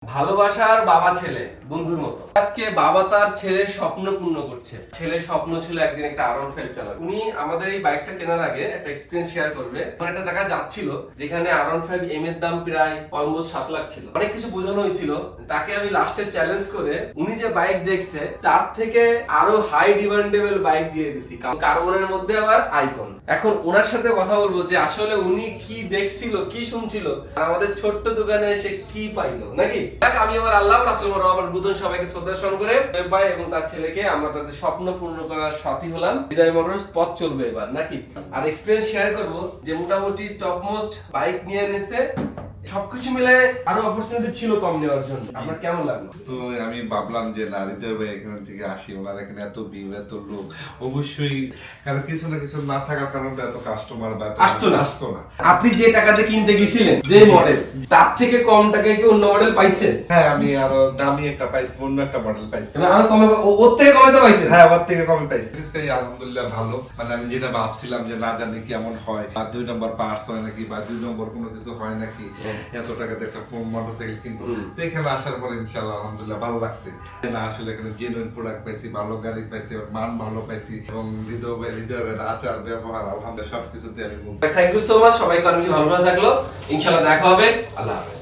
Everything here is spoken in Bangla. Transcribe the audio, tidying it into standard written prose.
ভালোবাসার বাবা ছেলে বন্ধুর মতো। আজকে বাবা তার ছেলের স্বপ্ন পূর্ণ করছে। ছেলের স্বপ্ন ছিল একদিন একটা R15 চালাবে। উনি আমাদের এই বাইকটা কেনার আগে একটা এক্সপেরিয়েন্স শেয়ার করবে। ওখানে একটা জায়গায় যাচ্ছিল যেখানে R15 এম এর দাম প্রায় অলমোস্ট 7 লাখ ছিল। অনেক কিছু বোঝানো হয়েছিল। তাকে আমি লাস্টে চ্যালেঞ্জ করে উনি যে বাইক দেখছে তার থেকে আরো হাই ডিমান্ডেবল বাইক দিয়ে দিছি, কারণ কার্বনের মধ্যে আবার আইকন। এখন ওনার সাথে কথা বলবো যে আসলে উনি কি দেখছিল, কি শুনছিল, আর আমাদের ছোট্ট দোকানে এসে কি পাইলো নাকি। দেখ, আমি আমার আল্লাহ রাসূল রহমান বুদন সবাইকে শ্রদ্ধা স্মরণ করে ভাই এবং তার ছেলেকে আমরা তাদের স্বপ্ন পূর্ণ করার সাথী হলাম। হৃদয় মোটরস পথ চলবে এবার নাকি। আর এক্সপেরিয়েন্স শেয়ার করব যে মোটামুটি টপ মোস্ট বাইক নিয়ে এনেছে। সবকিছু মিলে আরো অপরচুনিটি ছিল কম নেওয়ার জন্য। আপনার কেমন লাগলো? তো আমি ভাবলাম যে নারীদের এখান থেকে আসি, ওনার এখানে এত ভিড় এত লোক, অবশ্যই কারণ কিছু না কিছু না থাকার কারণে তো এত কাস্টমার বা আসতো না। আপনি যে টাকাতে কিনতে গেছিলেন যে মডেল, তার থেকে কম টাকায় কি অন্য মডেল পাইছেন? হ্যাঁ, আমি আরো দামি একটা পাইছি, অন্য একটা মডেল পাইছি। আরো কমে, ওর থেকে কমে তো পাইছেন? হ্যাঁ, ওর থেকে কমে পাইছি। আলহামদুলিল্লাহ ভালো। মানে আমি যেটা ভাবছিলাম যে না জানি কি এমন হয়, বা 2 নম্বর পার্টস হয় নাকি, বা 2 নম্বর কোনো কিছু হয় নাকি, এত টাকাতে একটা মোটরসাইকেল কিনবো। তো এখানে আসার পরে ইনশাআল্লাহ আলহামদুলিল্লাহ ভালো লাগছে। না আসলে এখানে জেনুইন প্রোডাক্ট পাইছি, ভালো গাড়ি পাইছি, মান ভালো পাইছি, এবং হৃদয়ের আচার ব্যবহার আলহামদুলিল্লাহ সবকিছুতে আমি থ্যাংক ইউ সো মাচ। সবাইকে অনেক ভালো থাকলো। ইনশাআল্লাহ দেখা হবে। আল্লাহ হাফেজ।